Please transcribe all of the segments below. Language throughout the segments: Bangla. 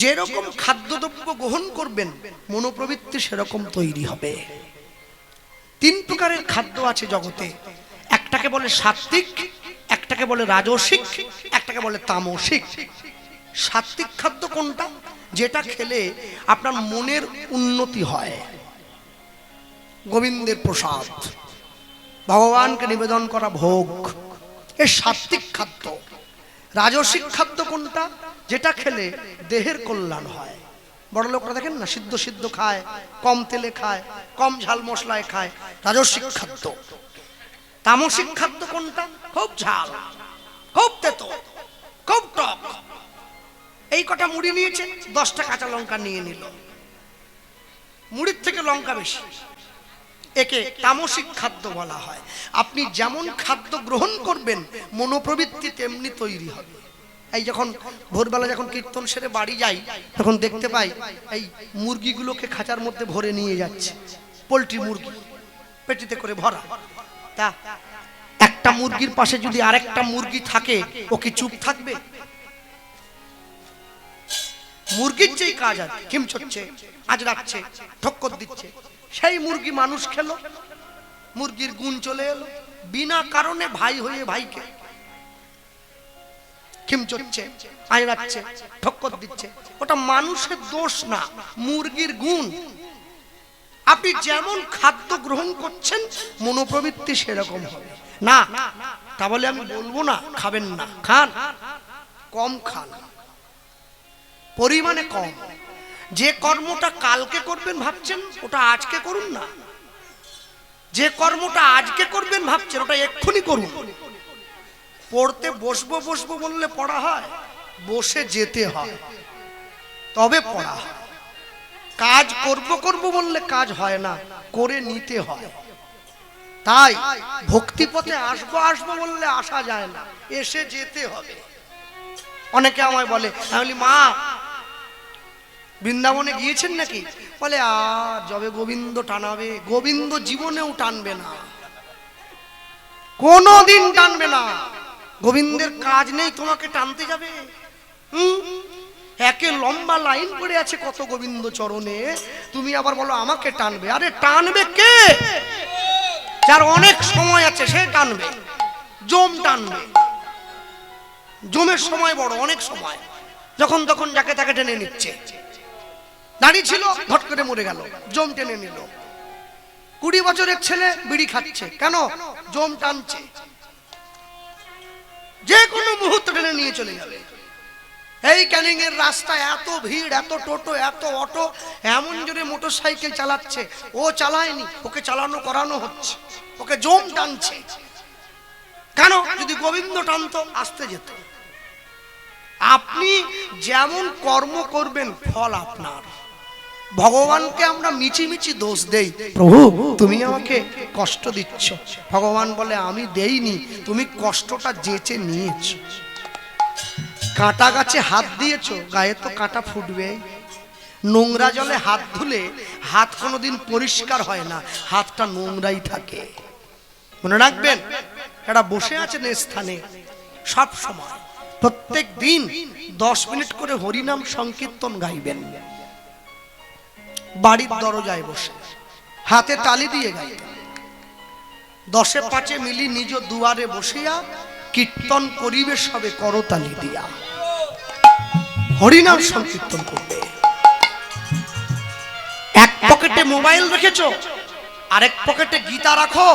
যেরকম খাদ্যদ্রব্য গ্রহণ করবেন মনোপ্রবৃত্তি সেরকম তৈরি হবে। তিন প্রকারের খাদ্য আছে জগতে, একটাকে বলে সাত্ত্বিক, একটাকে বলে রাজসিক, একটাকে বলে তামসিক। সাত্ত্বিক খাদ্য কোনটা? যেটা খেলে আপনার মনের উন্নতি হয়, গোবিন্দের প্রসাদ, ভগবানকে নিবেদন করা ভোগ, এ সাত্ত্বিক খাদ্য। রাজসিক খাদ্য কোনটা? যেটা খেলে দেহের কল্যাণ হয়। বড় লোকরা দেখেন না, সিদ্ধ সিদ্ধ খায়, কম তেলে খায়, কম ঝাল মশলায় খায়, রাজসিক খাদ্য। তামসিক খাদ্য কোনটা? খুব ঝাল, খুব তেতো, খুব টক। এই কটা মুড়ি নিয়েছে, 10টা কাঁচা লঙ্কা নিয়ে নিল, মুড়ির থেকে লঙ্কা বেশি, একে তামসিক খাদ্য বলা হয়। আপনি যেমন খাদ্য গ্রহণ করবেন মনোপ্রবৃত্তি তেমনি তৈরি হবে। এই যখন ভোরবেলা যখন কীর্তন সেরে বাড়ি যাই, তখন দেখতে পাই এই মুরগিগুলোকে খাঁচার মধ্যে ভরে নিয়ে যাচ্ছে, পোলট্রি মুরগি পেটিতে করে ভরা। তা একটা মুরগির পাশে যদি আরেকটা মুরগি থাকে, ও কি চুপ থাকবে? মুরগির যেই কাজ আছে, খিমচচ্ছে, আজরাচ্ছে, ঠক্কর দিচ্ছে, সেই মুরগি মানুষ খেলো, মুরগির গুণ চলে এলো, বিনা কারণে ভাই হয়ে ভাইকে খিমচচ্ছে, আজরাচ্ছে, ঠক্কর দিচ্ছে। ওটা মানুষের দোষ না, মুরগির গুণ। আপনি যেমন খাদ্য গ্রহণ করছেন মনোপ্রবৃত্তি সেরকম হবে না। তা বলে আমি বলবো না খাবেন না, খান, কম খান, পরিমাণে কম। যে কর্মটা কালকে করবেন ভাবছেন, ওটা আজকে করুন না। যে কর্মটা আজকে করবেন ভাবছেন, ওটা এক্ষুনি করুন। পড়তে বসবো বসবো বললে পড়া হয়? বসে যেতে হয়, তবে পড়া হয়। কাজ করব করব বললে কাজ হয় না, করে নিতে হয়। তাই ভক্তিপথে আসবো আসবো বললে আসা যায় না, এসে যেতে হবে। অনেকে আমায় বলে, আমি বলি মা বৃন্দাবনে গিয়েছেন নাকি? বলে যবে গোবিন্দ টানাবে। গোবিন্দ জীবনেও টানবে না, কোনদিন টানবে না। গোবিন্দের কাজ নেই তোমাকে টানতে যাবে? একে লম্বা লাইন পড়ে আছে কত গোবিন্দ চরণে, তুমি আবার বলো আমাকে টানবে? আরে টানবে কে? যার অনেক সময় আছে সে টানবে, জম টানবে। জমের সময় বড়, অনেক সময়, যখন তখন যাকে তাকে টেনে নিচ্ছে। দাঁড়িয়ে ছিল, ঘট করে মরে গেল, জম টেনে নিল। 20 বছরের ছেলে বিড়ি খাচ্ছে, কেন? জম টানছে, যে কোনো মুহূর্তে টেনে নিয়ে চলে যাবে। এই ক্যানিং এর রাস্তায় এত ভিড়, এত টোটো, এত অটো, এমন জোরে মোটর সাইকেল চালাচ্ছে, ও চালায়নি, ওকে চালানো করানো হচ্ছে, ওকে জম টানছে। কেন? যদি গোবিন্দ টানতো আসতে যেত। আপনি যেমন কর্ম করবেন ফল আপনার। ভগবানকে আমরা মিছিমিছি দোষ দেই, প্রভু তুমি আমাকে কষ্ট দিচ্ছ। ভগবান বলে আমি দেইনি, তুমি কষ্টটা যেচে নিয়েছো। কাঁটা গাছে হাত দিয়েছো, গায়ে তো কাঁটা ফুটবে। নোংরা জলে হাত ধুলে হাত কোনোদিন পরিষ্কার হয় না, হাতটা নোংরাই থাকে। মনে রাখবেন, এটা বসে আছেন স্থানে, সব সময় প্রত্যেক দিন 10 মিনিট করে হরিনাম সংকীর্তন গাইবেন। বাড়ির দরজায় বসে হাতে তালি দিয়ে গাইবেন। 10 5 মিলি নিজ দুয়ারে বসিয়া কীর্তন করিবে সবে করতালি দিয়া। হরিনাম সংকীর্তন করবে। এক পকেটে মোবাইল রেখেছো, আরেক পকেটে গীতা রাখো,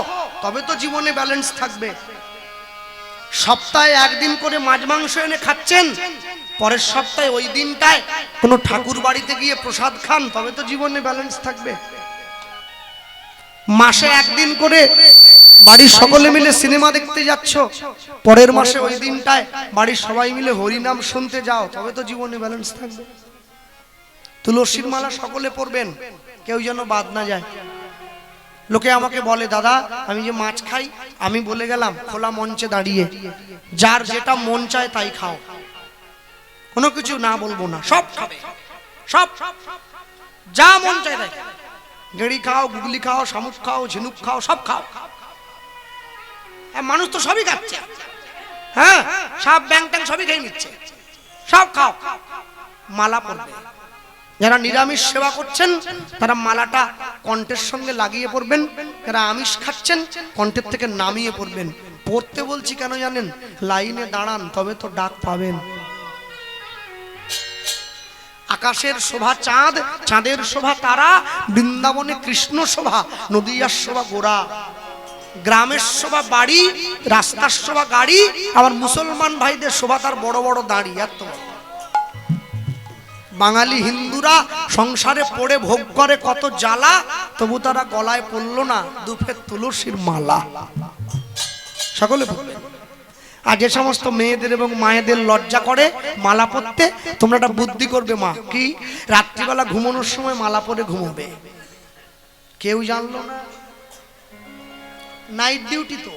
তবে তো জীবনে ব্যালেন্স থাকবে। সপ্তাহে একদিন করে মাছ মাংস এনে খাচ্ছেন, পরের সপ্তাহে ওই দিনটায় কোনো ঠাকুর বাড়িতে গিয়ে প্রসাদ খান, তবে তো জীবনে ব্যালেন্স থাকবে। মাসে একদিন করে বাড়ির সকলে মিলে সিনেমা দেখতে যাচ্ছ, পরের মাসে ওই দিনটায় বাড়ির সবাই মিলে হরিনাম শুনতে যাও, তবে তো জীবনে ব্যালেন্স থাকবে। তুলসীর মালা সকলে পড়বেন, কেউ যেন বাদ না যায়। লোকে আমাকে বলে, দাদা আমি যে মাছ খাই, আমি বলে গেলাম খোলা মঞ্চে দাঁড়িয়ে, যার যেটা মন চায় তাই খাও, কোনো কিছু না বলবো না, সব খাবে, সব যা মন চায় তাই। গেড়ি খাও, গুগলি খাও, শামুক খাও, ঝিনুক খাও, সব খাও। মানুষ তো সবই খাচ্ছে, হ্যাঁ, সব ব্যাং ট্যাং সবই খেয়ে নিচ্ছে, সব খাও। মালা পরবে। যারা নিরামিষ সেবা করছেন তারা মালাটা কণ্ঠের সঙ্গে লাগিয়ে পড়বেন, যারা আমিষ খাচ্ছেন কণ্ঠের থেকে নামিয়ে পড়বেন। পড়তে বলছি কেন জানেন? লাইনে দাঁড়ান, তবে তো ডাক পাবেন। আকাশের শোভা চাঁদ, চাঁদের শোভা তারা, বৃন্দাবনে কৃষ্ণ শোভা, নদিয়ার শোভা গোরা, গ্রামের শোভা বাড়ি, রাস্তার শোভা গাড়ি, আবার মুসলমান ভাইদের শোভা তার বড় বড় দাড়ি। এত বাঙালি হিন্দুরা সংসারে পড়ে ভোগ করে কত জ্বালা, তবু তারা গলায় পড়ল না দুফের তুলসীর মালা। সকলে বলবেন। আর যে সমস্ত মেয়েদের এবং মায়েদের লজ্জা করে মালা পরতে, তোমরা একটা বুদ্ধি করবে মা, কি রাত্রিবেলা ঘুমানোর সময় মালা পরে ঘুমোবে। কেউ জানলো না, নাইট ডিউটি তো।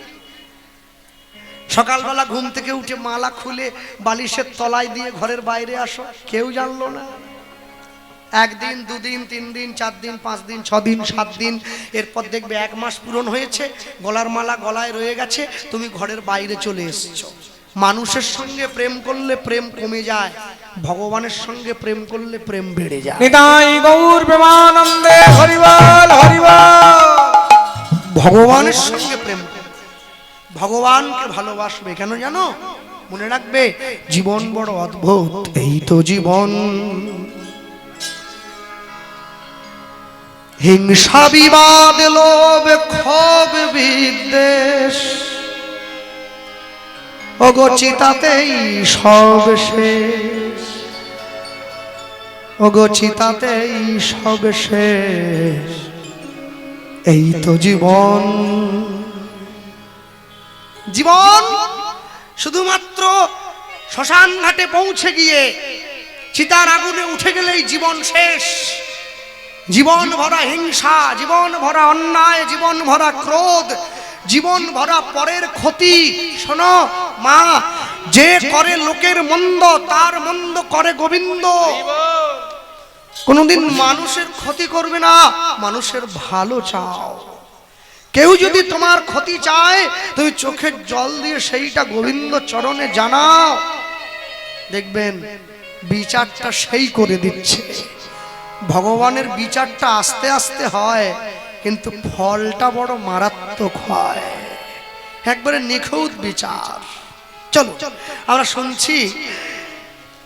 সকালবেলা ঘুম থেকে উঠে মালা খুলে বালিশের তলায় দিয়ে ঘরের বাইরে আসো, কেউ জানলো না। একদিন, দুদিন, 3 দিন, 4 দিন, 5 দিন, 6 দিন, 7 দিন, এরপর দেখবে 1 মাস পূরণ হয়েছে, গলার মালা গলায় রয়ে গেছে, তুমি ঘরের বাইরে চলে এসেছো। মানুষের সঙ্গে প্রেম করলে প্রেম কমে যায়, ভগবানের সঙ্গে প্রেম করলে প্রেম বেড়ে যায়। নিতাই গৌর প্রেমানন্দে হরি বল হরি বল। ভগবানের সঙ্গে প্রেম, ভগবানকে ভালোবাসবে। কেন জানো? মনে রাখবে, জীবন বড় অদ্ভুত, এই তো জীবন। হিংসা বিবাদ লোভ ক্ষোভ বিদ্বেষ অগোচিতাতেই সব শেষ, অগোচিতাতেই সব শেষ, এই তো জীবন। জীবন শুধুমাত্র শ্মশান ঘাটে পৌঁছে গিয়ে চিতার আগুনে উঠে গেলেই জীবন শেষ। জীবন ভরা হিংসা, জীবন ভরা অন্যায়, জীবন ভরা ক্রোধ, জীবন ভরা পরের ক্ষতি। শোনো মা, যে করে লোকের মন্দ তার মন্দ করে গোবিন্দ। কোনদিন মানুষের ক্ষতি করবে না, মানুষের ভালো চাও। কেউ যদি তোমার ক্ষতি চায়, তুমি চোখের জল দিয়ে সেইটা গোবিন্দ চরণে জানাও, দেখবেন বিচারটা সেই করে দিচ্ছে। ভগবানের বিচারটা আস্তে আস্তে হয়, কিন্তু ফলটা বড় মারাত্মক হয়, একবারে নিখুঁত বিচার। চলো আমরা শুনছি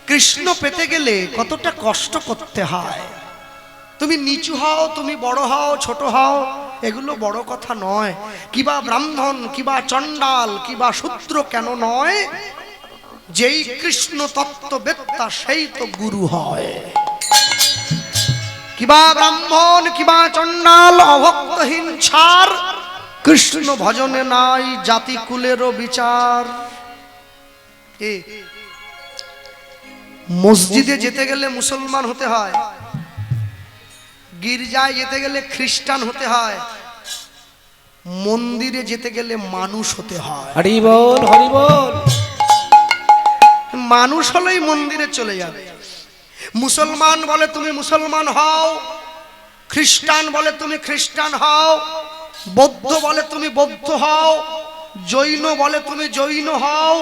কৃষ্ণ পেতে গেলে কতটা কষ্ট করতে হয়। তুমি নিচু হও, তুমি বড় হও, ছোট হও, এগুলো বড় কথা নয়। কিবা ব্রাহ্মণ, কিবা চণ্ডাল, কিবা শূদ্র কেন নয়, যেই কৃষ্ণ তত্ত্ববেত্তা সেই তো গুরু হয়। কিবা ব্রাহ্মণ, কিবা চণ্ডাল, অভক্তহীন ছাড়, কৃষ্ণ ভজনে নাই জাতি কুলেরও বিচার। মসজিদে যেতে গেলে মুসলমান হতে হয়, গির্জায় যেতে গেলে খ্রিস্টান হতে হয়, মন্দিরে যেতে গেলে মানুষ হতে হয়। হরি বল হরি বল। মানুষ হলেই মন্দিরে চলে যাবে। মুসলমান বলে তুমি মুসলমান হও, খ্রিস্টান বলে তুমি খ্রিস্টান হও, বৌদ্ধ বলে তুমি বৌদ্ধ হও, জৈন বলে তুমি জৈন হও।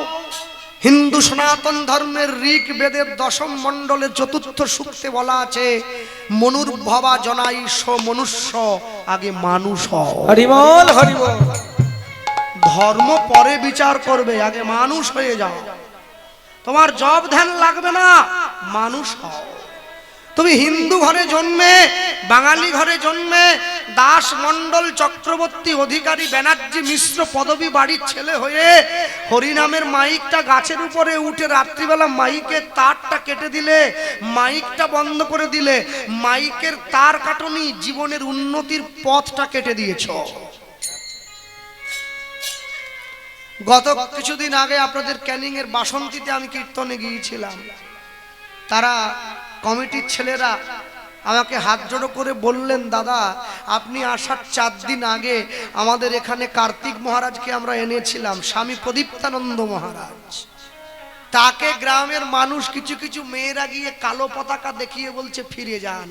হিন্দু সনাতন ধর্মের ঋক বেদের 10ম মণ্ডলে 4র্থ সূক্তে বলা আছে, মনুর্ভবা জনাইষ মনুষ্য, আগে মানুষ হও। হরি বল হরি বল। ধর্ম পরে বিচার করবে, আগে মানুষ হয়ে যাও। তোমার জব ধ্যান লাগবে না, মানুষ হও। তুমি হিন্দু ঘরে জন্মে, বাঙালি ঘরে জন্মে, দাস মণ্ডল চক্রবর্তী অধিকারী ব্যানার্জি মিশ্র পদবী বাড়ির ছেলে হয়ে হরিনামের মাইকটা গাছের উপরে উঠে রাত্রিবেলা মাইকের তারটা কেটে দিলে, মাইকটা বন্ধ করে দিলে, মাইকের তার কাটনি, জীবনের উন্নতির পথটা কেটে দিয়েছ। গত কিছুদিন আগে আপনাদের ক্যানিং এর বাসন্তীতে আমি কীর্তনে গিয়েছিলাম। তারা কমিটির ছেলেরা আমাকে হাত জোড়ো করে বললেন, দাদা আপনি আসার 4 দিন আগে আমাদের এখানে কার্তিক মহারাজকে আমরা এনেছিলাম, স্বামী প্রদীপ্তানন্দ মহারাজ। তাকে গ্রামের মানুষ কিছু কিছু মেয়েরা গিয়ে কালো পতাকা দেখিয়ে বলছে ফিরে যান।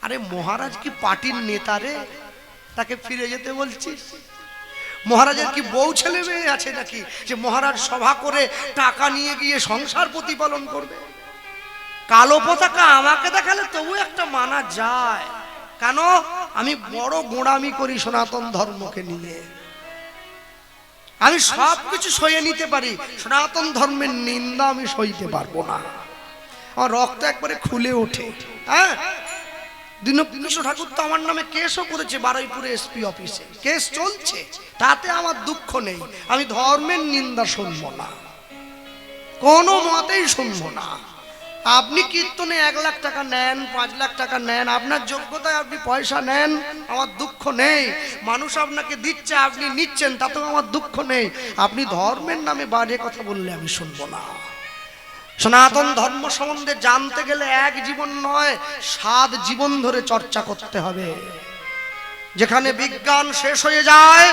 আরে মহারাজ কি পার্টির নেতা রে, তাকে ফিরে যেতে বলছিস? মহারাজের কি বউ ছেলে মেয়ে আছে নাকি যে মহারাজ সভা করে টাকা নিয়ে গিয়ে সংসার প্রতিপালন করবে? কালো পতাকা আমাকে দেখালে তবু একটা মানা যায়, কেন? আমি বড় গোঁড়ামি করি সনাতন ধর্মকে নিয়ে, আমি সবকিছু সয়ে নিতে পারি, সনাতন ধর্মের নিন্দা আমি সইতে পারবো না। আমার রক্ত একবারে খুলে ওঠে। হ্যাঁ, দীনকৃষ্ণ ঠাকুর তো আমার নামে কেসও করেছে বারুইপুরে এসপি অফিসে, কেস চলছে, তাতে আমার দুঃখ নেই। আমি ধর্মের নিন্দা শুনবো না, কোনো মতেই শুনবো না। আপনি কীর্তনে 1 লাখ টাকা নেন, 5 লাখ টাকা নেন, আপনার যোগ্যতায় আপনি পয়সা নেন, আমার দুঃখ নেই। মানুষ আপনাকে দিচ্ছে, আপনি নিচ্ছেন, তাতেও আমার দুঃখ নেই। আপনি ধর্মের নামে বাজে কথা বললে আমি শুনবো না। সনাতন ধর্ম সম্বন্ধে জানতে গেলে 1 জীবন নয়, 7 জীবন ধরে চর্চা করতে হবে। যেখানে বিজ্ঞান শেষ হয়ে যায়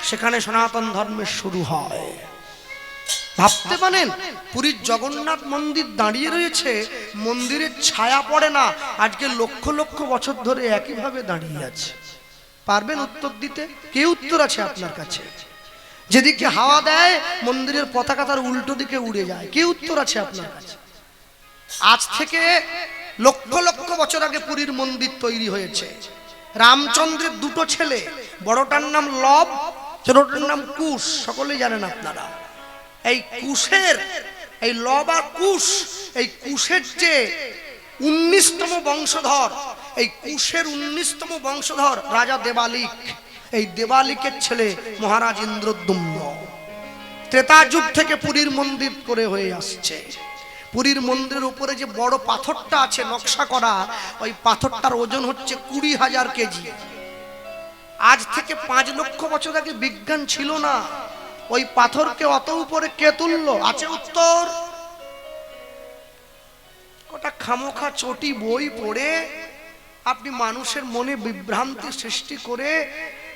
সেখানে সনাতন ধর্মের শুরু হয়। ভাবতে পারেন, পুরীর জগন্নাথ মন্দির দাঁড়িয়ে রয়েছে, মন্দিরের ছায়া পড়ে না, আজকে লক্ষ লক্ষ বছর ধরে একইভাবে দাঁড়িয়ে আছে। পারবেন উত্তর দিতে? কে উত্তর আছে আপনার কাছে? যেদিকে হাওয়া দেয় মন্দিরের পতাকা তার উল্টো দিকে উড়ে যায়, কে উত্তর আছে আপনার কাছে? আজ থেকে লক্ষ লক্ষ বছর আগে পুরীর মন্দির তৈরি হয়েছে। রামচন্দ্রের 2টো ছেলে, বড়টার নাম লব, ছোটটার নাম কুশ, সকলেই জানেন আপনারা। এই কুশের, এই লব আর কুশ, এই কুশের যে 19তম বংশধর, এই কুশের 19তম বংশধর রাজা দেবালিক। এই দেবালিকের ছেলে মহারাজ ইন্দ্রদ্যুম্ন। ত্রেতা যুগ থেকে পুরীর মন্দির করে হয়ে আসছে। পুরীর মন্দিরের উপরে যে বড় পাথরটা আছে নকশা করা, ওই পাথরটার ওজন হচ্ছে 20,000 কেজি। আজ থেকে 5 লক্ষ বছর আগে বিজ্ঞান ছিল না, ওই পাথরকে অত উপরে কে তুললো? আছে উত্তর? ওটা খামোখা চটি বই পড়ে আপনি মানুষের মনে বিভ্রান্তি সৃষ্টি করে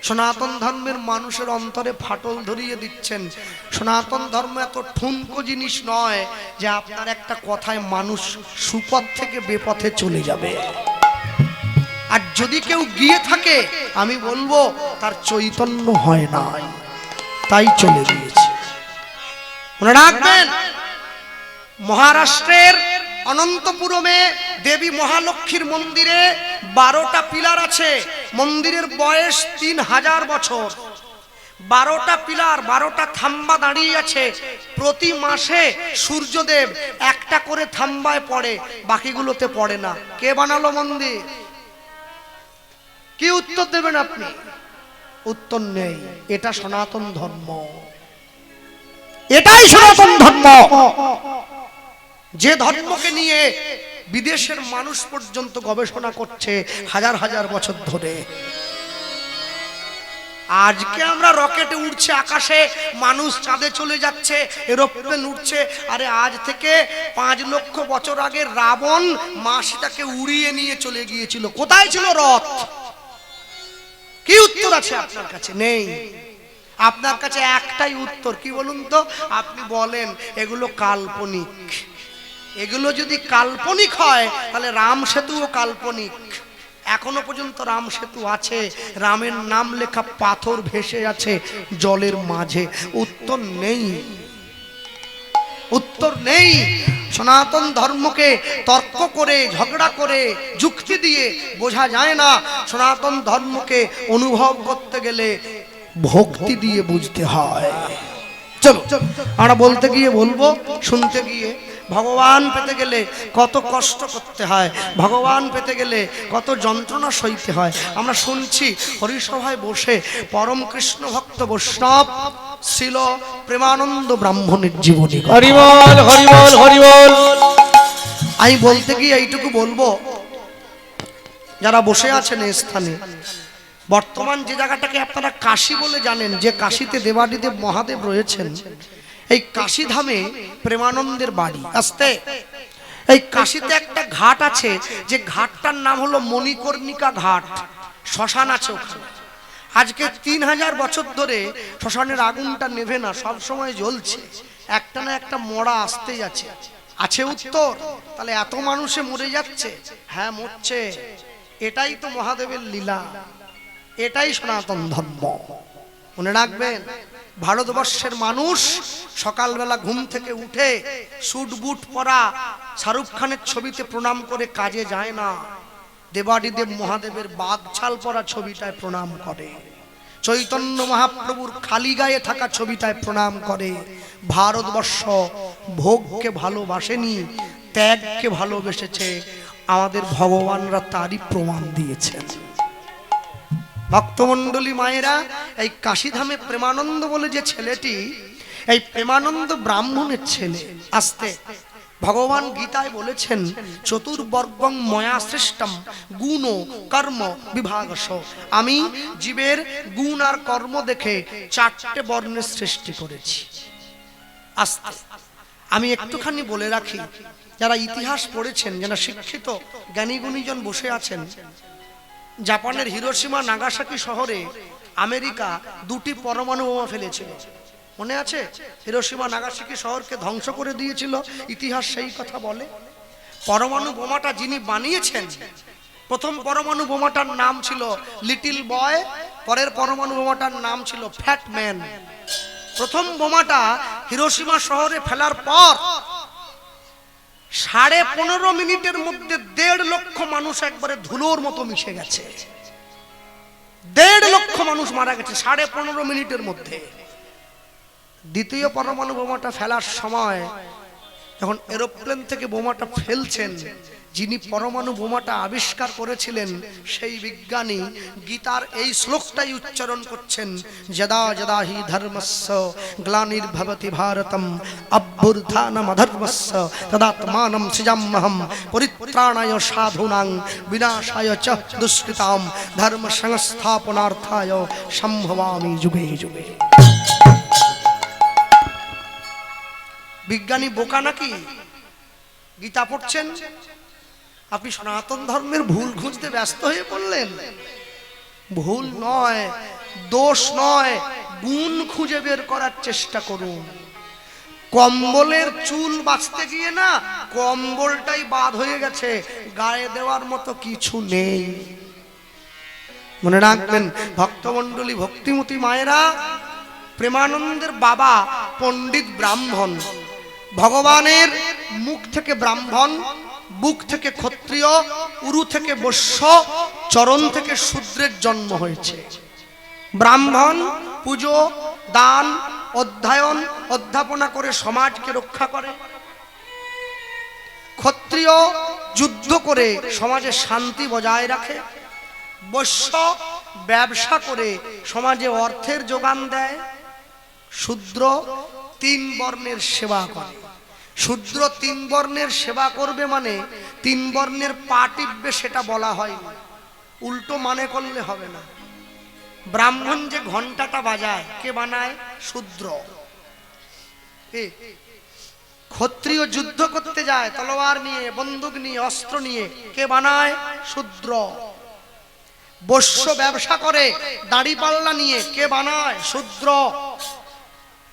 সনাতন ধর্মের মানুষের অন্তরে ফাটল ধরিয়ে দিচ্ছেন। সনাতন ধর্ম এত ঠুনকো জিনিস নয় যে আপনার একটা কথায় মানুষ সুপথ থেকে বেপথে চলে যাবে। আর যদি কেউ গিয়ে থাকে, আমি বলবো তার চৈতন্য হয় না, তাই চলে গিয়েছে। মনে রাখবেন, মহারাষ্ট্রের অনন্তপুরমে দেবী মহালক্ষ্মীর মন্দিরে 12টা পিলার আছে। মন্দিরের বয়স 3000 বছর। 12টা পিলার, 12টা থাম্বা দাঁড়িয়ে আছে। প্রতি মাসে সূর্যদেব একটা করে থাম্বায় পড়ে, বাকিগুলোতে পড়ে না। কে বানালো মন্দির? কি উত্তর দেবেন আপনি? উত্তর নেই। এটা সনাতন ধর্ম, এটাই সনাতন ধর্ম, যে ধর্মকে নিয়ে বিদেশের মানুষ পর্যন্ত গবেষণা করছে হাজার হাজার বছর ধরে। আজকে আমরা রকেটে উঠছে আকাশে, মানুষ চাঁদে চলে যাচ্ছে, এরোপ্লেন উঠছে। আরে আজ থেকে 5 লক্ষ বছর আগে রাবণ মা সীতাকে উড়িয়ে নিয়ে চলে গিয়েছিল। কোথায় ছিল রথ? কি উত্তর আছে আপনার কাছে? নেই। আপনার কাছে একটাই উত্তর, কি বলুন তো? আপনি বলেন এগুলো কাল্পনিক। এগুলো যদি কাল্পনিক হয় তাহলে রাম সেতুও কাল্পনিক। এখনো পর্যন্ত রাম সেতু আছে, রামের নাম লেখা পাথর ভেসে আছে জলের মাঝে। উত্তর নেই, উত্তর নেই। সনাতন ধর্মকে তর্ক করে, ঝগড়া করে, যুক্তি দিয়ে বোঝা যায় না। সনাতন ধর্মকে অনুভব করতে গেলে ভক্তি দিয়ে বুঝতে হয়। চলো আমরা বলতে গিয়ে বলবো, শুনতে গিয়ে ভগবান পেতে গেলে কত কষ্ট করতে হয়, ভগবান পেতে গেলে কত যন্ত্রণা সইতে হয়। আমরা শুনছি হরিসভায় বসে পরম কৃষ্ণ ভক্ত বৈষ্ণব ছিল প্রেমানন্দ ব্রাহ্মণের জীবনী। হরি বল, হরি বল, হরি বল। আমি বলতে গিয়ে এইটুকু বলবো, যারা বসে আছেন এই স্থানে, বর্তমান যে জায়গাটাকে আপনারা কাশী বলে জানেন, যে কাশীতে দেবাদিদেব মহাদেব রয়েছেন, এই কাশী ধামে প্রেমানন্দের বাড়ি। আসতে এই কাশীতে একটা ঘাট আছে, যে ঘাটটার নাম হলো মণিকর্ণিকা ঘাট। শ্মশান আছে ওখানে। আজকে 3000 বছর ধরে শ্মশানের আগুনটা নেভে না, সব সময় জ্বলছে। একটা না একটা মরা আসতেই আছে। আছে উত্তর? তাহলে এত মানুষে মরে যাচ্ছে। হ্যাঁ, মরছে। এটাই তো মহাদেবের লীলা, এটাই সনাতন ধর্ম। মনে রাখবেন, ভারতবর্ষের মানুষ সকালবেলা ঘুম থেকে উঠে স্যুট বুট পরা শাহরুখ খানের ছবিতে প্রণাম করে কাজে যায় না, দেবাদিদেব মহাদেবের বাঘছাল পরা ছবিটায় প্রণাম করে, চৈতন্য মহাপ্রভুর খালি গায়ে থাকা ছবিটায় প্রণাম করে। ভারতবর্ষ ভোগকে ভালোবাসেনি, ত্যাগকে ভালোবেসেছে। আমাদের ভগবানরা তারই প্রমাণ দিয়েছেন। ভক্তমণ্ডলী মায়েরা, এই কাশীধামে প্রেমানন্দ বলে যে ছেলেটি, এই প্রেমানন্দ ব্রাহ্মণের ছেলে। আসতে ভগবান গীতায় বলেছেন, চতুর্বর্গং ময়া সৃষ্টম গুণ কর্ম বিভাগশ। আমি জীবের গুণ আর কর্ম দেখে 4টে বর্ণের সৃষ্টি করেছি। আসতে আমি একটুখানি বলে রাখি, যারা ইতিহাস পড়েছেন, যারা শিক্ষিত জ্ঞানী গুণীজন বসে আছেন, জাপানের হিরোশিমা নাগাসাকি শহরে আমেরিকা 2টি পরমাণু বোমা ফেলেছিল। মনে আছে? হিরোশিমা নাগাসাকি শহরকে ধ্বংস করে দিয়েছিল, ইতিহাস সেই কথা বলে। পরমাণু বোমাটা যিনি বানিয়েছেন, প্রথম পরমাণু বোমাটার নাম ছিল লিটল বয়, পরের পরমাণু বোমাটার নাম ছিল ফ্যাট ম্যান। প্রথম বোমাটা হিরোশিমা শহরে ফেলার পর 15.5 মিনিটের মধ্যে 1.5 লক্ষ মানুষ একবারে ধুলোর মতো মিশে গেছে। 1.5 লক্ষ মানুষ মারা গেছে 15.5 মিনিটের মধ্যে। দ্বিতীয় পরমাণু বোমাটা ফেলার সময় যখন এরোপ্লেন থেকে বোমাটা ফেলছেন, যিনি পরমাণু বোমাটা আবিষ্কার করেছিলেন সেই বিজ্ঞানী গীতার এই শ্লোকটাই উচ্চারণ করছেন, যদা যদা হি ধর্মস্য গ্লানির্ভবতি ভারতম অভ্যুত্থানমধর্মস্য তদাত্মানম সৃজাম্যহম পরিত্রাণায় সাধূনাং বিনাশায় চ দুষ্কৃতাম ধর্ম সংস্থাপনার্থায় সম্ভবামি যুগে যুগে। বিজ্ঞানী বোকা নাকি? গীতা পড়ছেন, আপনি সনাতন ধর্মের ভুল খুঁজতে ব্যস্ত হয়ে পড়লেন। ভুল নয়, দোষ নয়, গুণ খুঁজে বের করার চেষ্টা করুন। কম্বলের চুল বাঁচতে গিয়ে না কম্বলটাই বাদ হয়ে গেছে, গায়ে দেওয়ার মতো কিছু নেই। মনে রাখবেন ভক্তমণ্ডলী, ভক্তিমতী মায়েরা, প্রেমানন্দের বাবা পণ্ডিত ব্রাহ্মণ। ভগবানের মুখ থেকে ব্রাহ্মণ, বুক থেকে ক্ষত্রিয়, উরু থেকে বৈশ্য, চরণ থেকে শূদ্রের জন্ম হয়েছে। ব্রাহ্মণ পুজো, দান, অধ্যয়ন, অধ্যাপনা করে সমাজকে রক্ষা করে। ক্ষত্রিয় যুদ্ধ করে সমাজে শান্তি বজায় রাখে। বৈশ্য ব্যবসা করে সমাজে অর্থের যোগান দেয়। শূদ্র 3 বর্ণের সেবা করে। শূদ্র 3 বর্ণের সেবা করবে মানে 3 বর্ণের পা টিপবে সেটা বলা হয় না, উল্টো মানে করলে হবে না। ব্রাহ্মণ যে ঘন্টাটা বাজায় কে বানায়? শূদ্র। ক্ষত্রিয় যুদ্ধ করতে যায় তলোয়ার নিয়ে, বন্দুক নিয়ে, অস্ত্র নিয়ে, কে বানায়? শূদ্র। বৈশ্য ব্যবসা করে দাড়িপাল্লা নিয়ে, কে বানায়? শূদ্র।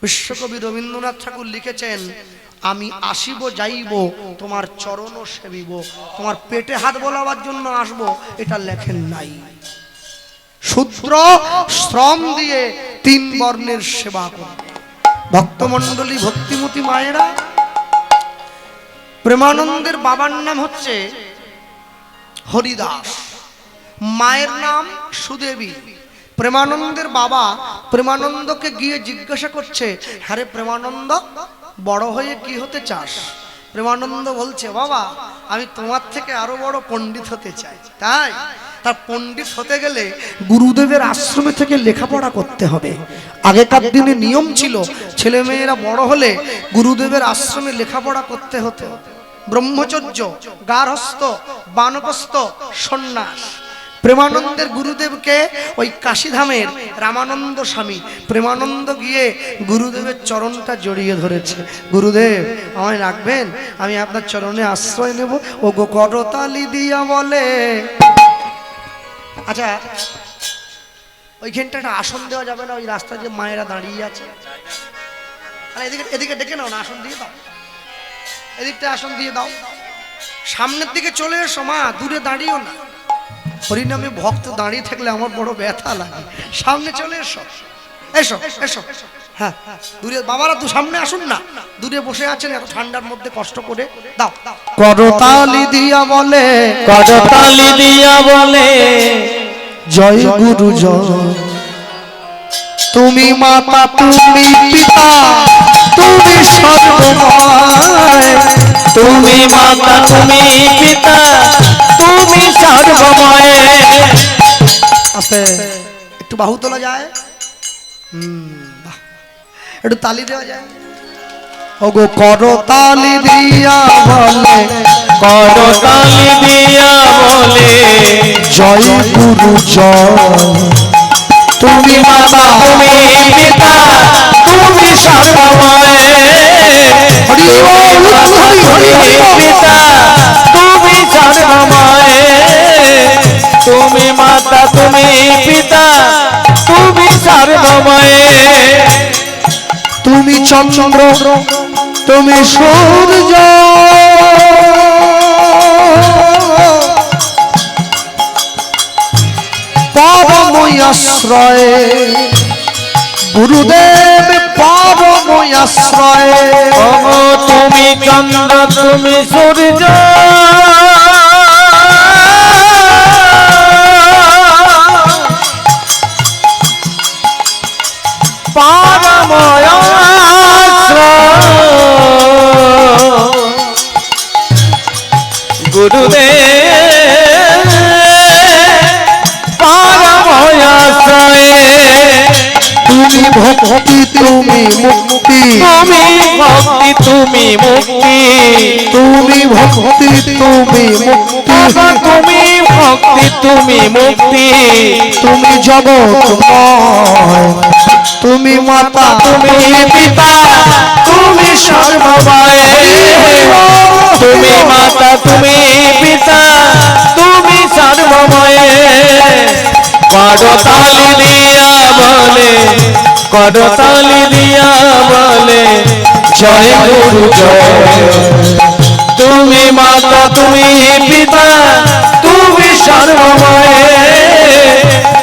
বিশ্বকবি রবীন্দ্রনাথ ঠাকুর লিখেছেন, আমি আসিব যাইব তোমার চরণ সেবিব, তোমার পেটে হাত বোলাবার জন্য আসবো, এটা লেখেন নাই। শূদ্র শ্রম দিয়ে 3 বর্ণের সেবা করে। ভক্তমণ্ডলী, ভক্তিমতী মায়েরা, প্রেমানন্দের বাবার নাম হচ্ছে হরিদাস, মায়ের নাম সুদেবী। প্রেমানন্দের বাবা প্রেমানন্দকে গিয়ে জিজ্ঞাসা করছে, হ্যাঁ প্রেমানন্দ, বড় হয়ে কি হতে চাস? প্রেমানন্দ বলছে, বাবা আমি তোমার থেকে আরো বড় পণ্ডিত হতে চাই। তাই তার পণ্ডিত হতে গেলে গুরুদেবের আশ্রমে থেকে লেখাপড়া করতে হবে। আগেকার দিনে নিয়ম ছিল, ছেলে মেয়েরা বড় হলে গুরুদেবের আশ্রমে লেখাপড়া করতে হতো। ব্রহ্মচর্য, গার্হস্থ, বানপ্রস্থ, সন্ন্যাস। প্রেমানন্দের গুরুদেবকে ওই কাশীধামের রামানন্দ স্বামী। প্রেমানন্দ গিয়ে গুরুদেবের চরণটা জড়িয়ে ধরেছে, গুরুদেব আমায় রাখবেন, আমি আপনার চরণে আশ্রয় নেব। ও গো করতালি দিয়া বলে। আচ্ছা ওইখানটা একটা আসন দেওয়া যাবে না? ওই রাস্তায় যে মায়েরা দাঁড়িয়ে আছে, এদিকে এদিকে ডেকে নাও না, আসন দিয়ে দাও, এদিকটা আসন দিয়ে দাও। সামনের দিকে চলে এসো মা, দূরে দাঁড়িয়েও না। হরিনামে ভক্ত দাঁড়িয়ে থাকলে আমার বড় ব্যথা লাগে। সামনে চলে এসো, এসো এসো। হ্যাঁ দূরে বাবারা তো সামনে আসুন না, দূরে বসে আছেন এত ঠান্ডার মধ্যে কষ্ট করে। দাও করতালি দিয়া বলে, করতালি দিয়া বলে, জয় গুরু জয়। তুমি মাতা তুমি পিতা তুমি সর্বময়, তুমি মাতা তুমি পিতা তুমি সর্বময়। আস্তে একটু বাহু তোলা যায়, বাহ, একটু তালি দেওয়া যায়। ওগো করতালি দিয়া বলে, করতালি দিয়া বলে, জয় গুরু জয়। তুমি মাতা তুমি পিতা তুমি সর্বময়। হরি বল, হরি হরি হরি বল। পিতা তুমি সর্বময়, তুমি মাতা তুমি পিতা তুমি সর্বময়। তুমি চন্দ্র তুমি সূর্য, পরম আশ্রয় গুরুদেব পরম আশ্রয়। ওগো তুমি চন্দ্র তুমি সূর্য, পরময় আশ্রয় গুরুদেব পরময় আশ্রয়। তুমি ভক্তি তুমি মুক্তি, তুমি ভক্তি তুমি মুক্তি, তুমি ভক্তি তুমি মুক্তি, তুমি ভক্তি তুমি মুক্তি। তুমি জগৎময়, তুমি মাতা তুমি পিতা তুমি সর্বময়, তুমি মাতা তুমি পিতা তুমি সর্বময়। করতালি দিয়া বলে, করতালি দিয়া বলে, জয় গুরু জয়। তুমি মাতা তুমি পিতা তুমি সর্বময়,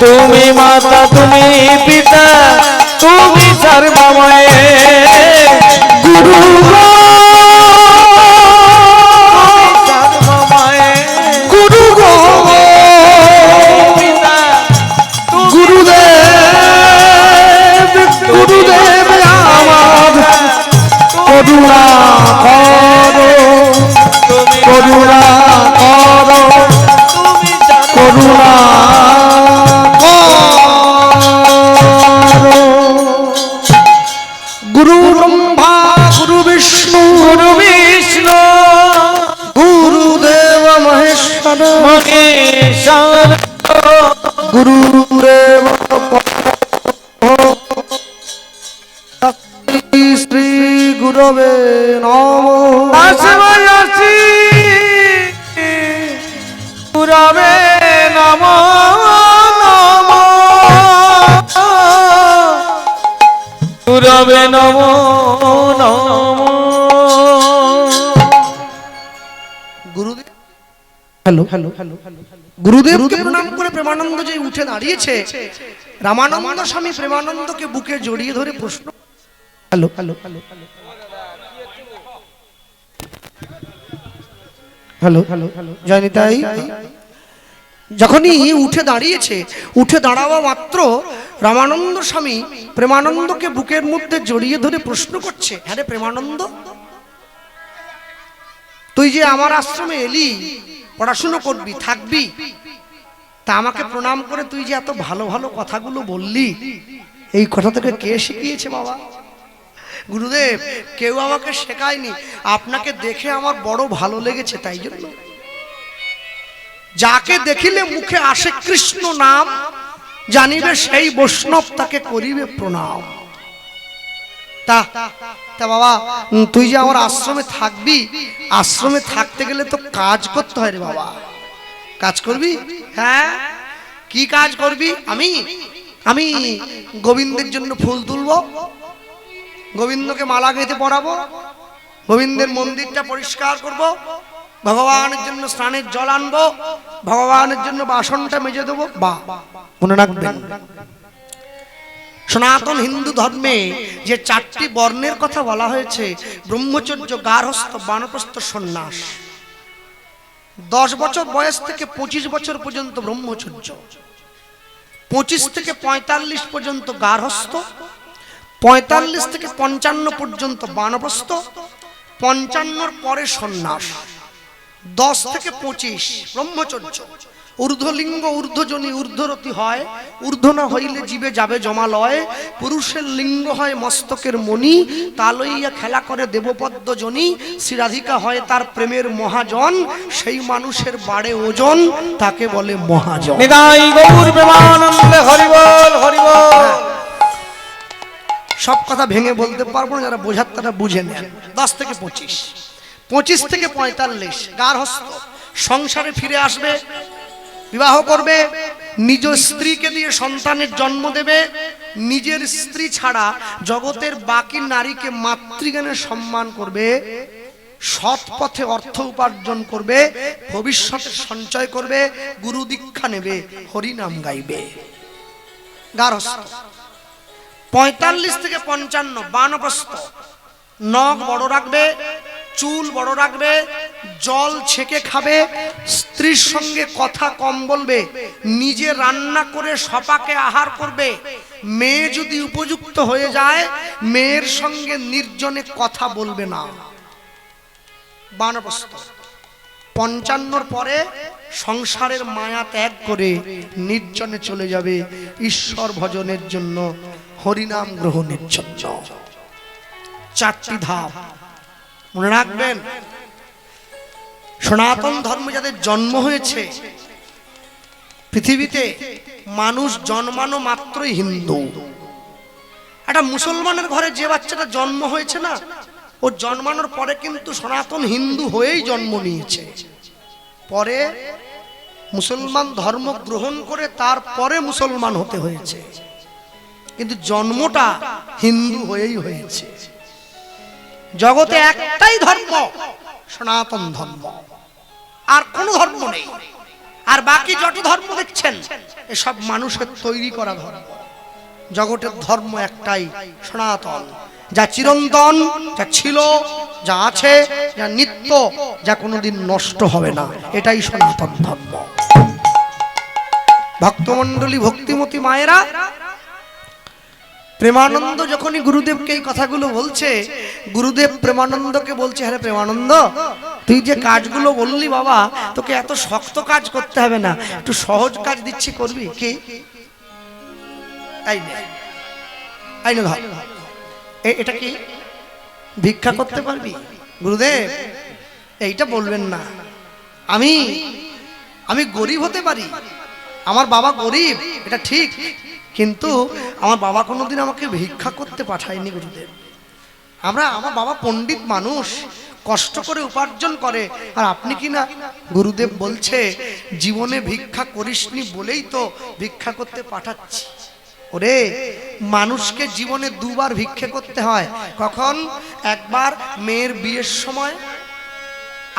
তুমি মাতা তুমি পিতা তুমি সর্বময়। গুরু সর্বময় গুরু গো পিতা গুরুদেব, গুরুদেব আমার করুণা করো, তুমি করুণা করো, তুমি করুণা করো। গুরু ব্রহ্মা গুরু বিষ্ণু গুরু বিষ্ণু গুরুদেব মহেশ্বর, মহেশ্বর গুরুদেব শ্রী গুরবে নমঃ। আসি গুরবে নমঃ গুরবে নমঃ নমঃ। গুরুদেব হ্যালো হ্যালো হ্যালো গুরুদেবকে প্রণাম করে প্রেমানন্দ যে উঠে দাঁড়িয়েছে, রামানন্দ স্বামী প্রেমানন্দকে বুকে জড়িয়ে ধরে প্রশ্ন, hello hello hello hello hello hello Joynitai যখনই উঠে দাঁড়িয়েছে, উঠে দাঁড়াওয়া মাত্র রামানন্দ স্বামী প্রেমানন্দকে বুকের মধ্যে জড়িয়ে ধরে প্রশ্ন করছে, হ্যাঁ রে প্রেমানন্দ, তুই যে আমার আশ্রমে এলি, পড়াশুনো করবি থাকবি, তা আমাকে প্রণাম করে তুই যে এত ভালো ভালো কথাগুলো বললি, এই কথা তোকে কে শিখিয়েছে বাবা? গুরুদেব, কেউ আমাকে শেখায়নি, আপনাকে দেখে আমার বড় ভালো লেগেছে, তাই জন্য। যাকে দেখিলে মুখে আসে কৃষ্ণ নাম, জানিবে সেই বৈষ্ণব তাকে করিবে প্রণাম। তা তা বাবা, তুই যে আমার আশ্রমে থাকবি, আশ্রমে থাকতে গেলে তো কাজ করতে হয় রে বাবা, কাজ করবি? হ্যাঁ, কি কাজ করবি? আমি আমি গোবিন্দের জন্য ফুল তুলবো, গোবিন্দকে মালা গেঁথে পরাবো, গোবিন্দের মন্দিরটা পরিষ্কার করব, ভগবানের জন্য স্নানের জল আনবো, ভগবানের জন্য বাসনটা মেজে দেবো। বা মনে রাখবেন, সনাতন হিন্দু ধর্মে যে 4টি বর্ণের কথা বলা হয়েছে, ব্রহ্মচর্য, গার্হস্থ্য, বানপ্রস্থ, সন্ন্যাস। 10 বছর বয়স থেকে 25 বছর পর্যন্ত ব্রহ্মচর্য, 25 থেকে 45 পর্যন্ত গার্হস্থ্য, 45 থেকে 55 পর্যন্ত বানপ্রস্থ, 55 পরে সন্ন্যাস, 10 থেকে 25 ব্রহ্মচর্য। ঊর্ধ্বলিঙ্গ ঊর্ধ্বজনী ঊর্ধ্বরতি হয়, ঊর্ধ্ব না হইলে জীবে যাবে জমালয়। পুরুষের লিঙ্গ হয় মস্তকের মণি, তা লইয়া খেলা করে দেবপদ্ম জনি। শ্রীরাধিকা হয় তার প্রেমের মহাজন, সেই মানুষের বাড়ে ওজন, তাকে বলে মহাজন। নিতাই গৌর প্রেমানন্দে হরি বল হরি বল। সব কথা ভেঙে বলতে পারবো না, যারা বোঝার তারা বুঝে নেন। 10 থেকে 25, 25 থেকে 45 গার্হস্থ্য। সংসারে ফিরে আসবে, বিবাহ করবে, নিজ স্ত্রীকে দিয়ে সন্তানের জন্ম দেবে। নিজের স্ত্রী ছাড়া জগতের বাকি নারীকে মাতৃজ্ঞানে সম্মান করবে, সৎ পথে অর্থ উপার্জন করবে, ভবিষ্যতে সঞ্চয় করবে, গুরু দীক্ষা নেবে, হরি নাম গাইবে। গার্হস্থ্য। 45 থেকে 55 বানপ্রস্থ। নখ বড় রাখবে, চুল বড় রাখবে, জল ছেঁকে খাবে, স্ত্রীর সঙ্গে কথা কম বলবে, নিজে রান্না করে সপাকে আহার করবে। মেয়ে যদি উপযুক্ত হয়ে যায়, মেয়ের সঙ্গে নির্জনে কথা বলবে না। বানপ্রস্থ। 55 পরে সংসারের মায়া ত্যাগ করে নির্জনে চলে যাবে ঈশ্বর ভজনের জন্য, হরিনাম গ্রহণের জন্য। 4টি ধাপ মনে রাখবেন। সনাতন ধর্মে যাদের জন্ম হয়েছে, পৃথিবীতে মানুষ জন্মানো মাত্রই হিন্দু। একটা মুসলমানের ঘরে যে বাচ্চাটা জন্ম হয়েছে না, ও জন্মানোর পরে কিন্তু সনাতন হিন্দু হয়েই জন্ম নিয়েছে। পরে মুসলমান ধর্ম গ্রহণ করে তারপরে মুসলমান হতে হয়েছে, কিন্তু জন্মটা হিন্দু হয়েই হয়েছে। জগতে একটাই ধর্ম, সনাতন ধর্ম, আর কোন ধর্ম নেই। আর বাকি যত ধর্ম দেখছেন, এসব মানুষের তৈরি করা ধর্ম। জগতের ধর্ম একটাই, সনাতন, যা চিরন্তন, যা ছিল, যা আছে, যা নিত্য, যা কোনোদিন নষ্ট হবে না, এটাই সনাতন ধর্ম। ভক্তমণ্ডলী, ভক্তিমতী মায়েরা, প্রেমানন্দ যখনই গুরুদেবকে এই কথাগুলো বলছে, গুরুদেব প্রেমানন্দকে বলছে, হ্যাঁ প্রেমানন্দ, তুই যে কাজগুলো বললি বাবা, তোকে এত শক্ত কাজ করতে হবে না, একটু সহজ কাজ দিচ্ছি, করবি কি? এটা কি ভিক্ষা করতে পারবি? গুরুদেব এইটা বলবেন না, আমি গরিব হতে পারি, আমার বাবা গরিব, এটা ঠিক, কিন্তু আমার বাবা কোনোদিন আমাকে ভিক্ষা করতে পাঠায়নি গুরুদেব। আমার বাবা পণ্ডিত মানুষ, কষ্ট করে উপার্জন করে, আর আপনি কি না? গুরুদেব বলছে, জীবনে ভিক্ষা করিসনি বলেই তো ভিক্ষা করতে পাঠাচ্ছি। ওরে, মানুষকে জীবনে 2 বার ভিক্ষা করতে হয়। কখন? একবার মেয়ের বিয়ের সময়,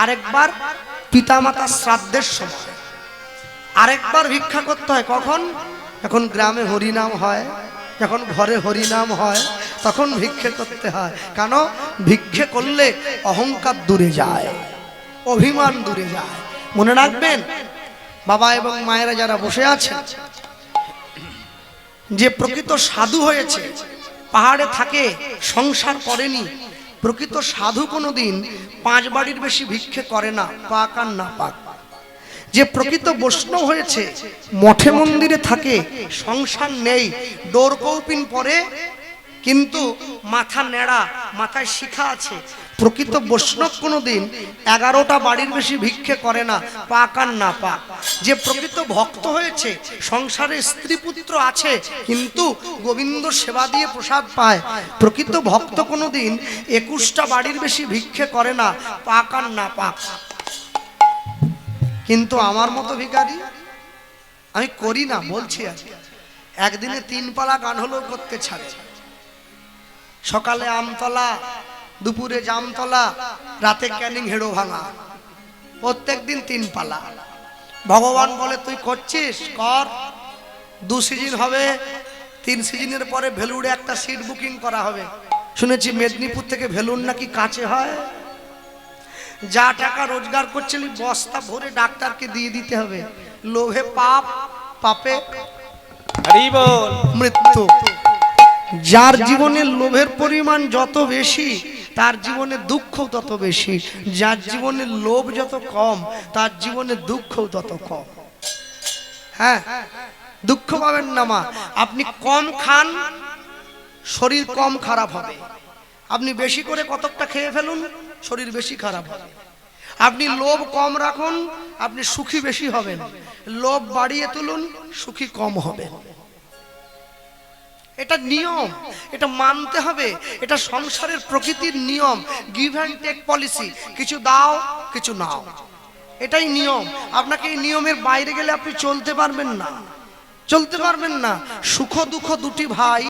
আরেকবার পিতামাতার শ্রাদ্ধের সময়। আরেকবার ভিক্ষা করতে হয় কখন? যখন গ্রামে হরিনাম হয়, যখন ঘরে হরিনাম হয়, তখন ভিক্ষে করতে হয়। কেন? ভিক্ষে করলে অহংকার দূরে যায়, অভিমান দূরে যায়। মনে রাখবেন, বাবা এবং মায়েরা যারা বসে আছেন, যে প্রকৃত সাধু হয়েছে, পাহাড়ে থাকে, সংসার করেনি, প্রকৃত সাধু কোনোদিন 5 বাড়ির বেশি ভিক্ষে করে না, পাক আর না পাক। যে প্রকৃত বৈষ্ণব হয়েছে, মঠে মন্দিরে থাকে, সংসার নেই, ডোর কৌপিন পরে, কিন্তু মাথা নেড়া, মাথায় শিখা আছে, প্রকৃত বৈষ্ণব কোনোদিন 11টা বাড়ির বেশি ভিক্ষে করে না, পাক আর না পাক। যে প্রকৃত ভক্ত হয়েছে, সংসারে স্ত্রী পুত্র আছে, কিন্তু গোবিন্দ সেবা দিয়ে প্রসাদ পায়, প্রকৃত ভক্ত কোনোদিন 21টা বাড়ির বেশি ভিক্ষে করে না, পাক আর না পাক। কিন্তু আমার মতো ভিখারি আমি করি না, বলছি আর একদিনে 3 পালা গান হলেও করতে ছাড়ে। সকালে আমতলা, দুপুরে জামতলা, রাতে ক্যানিং হেড়ো ভাঙা, প্রত্যেকদিন 3 পালা। ভগবান বলে তুই করছিস, কর, 2 সিজন হবে, 3 সিজনের পরে ভেলুড়ে একটা সিট বুকিং করা হবে। শুনেছি মেদিনীপুর থেকে ভেলুর নাকি কাছে হয়। যা টাকা রোজগার করছিলি বস্তা ভরে ডাক্তারকে দিয়ে দিতে হবে। লোভে পাপ, পাপে হরি বল। মৃত্যু। যার জীবনে লোভের পরিমাণ যত বেশি তার জীবনে দুঃখ তত বেশি। যার জীবনে লোভ যত কম তার জীবনে দুঃখ তত কম। হ্যাঁ, দুঃখ পাবেন না মা। আপনি কম খান, শরীর কম খারাপ হবে। আপনি বেশি করে কতকটা খেয়ে ফেলুন, শরীর বেশি খারাপ হবে। আপনি লোভ কম রাখুন, আপনি সুখী বেশি হবেন। লোভ বাড়িয়ে তুলুন, সুখী কম হবে। এটা নিয়ম, এটা মানতে হবে। এটা সংসারের প্রকৃতির নিয়ম। Give and take policy. কিছু দাও, কিছু নাও, এটাই নিয়ম। আপনাকে এই নিয়মের বাইরে গেলে আপনি চলতে পারবেন না, চলতে পারবেন না। সুখ দুঃখ দুটি ভাই।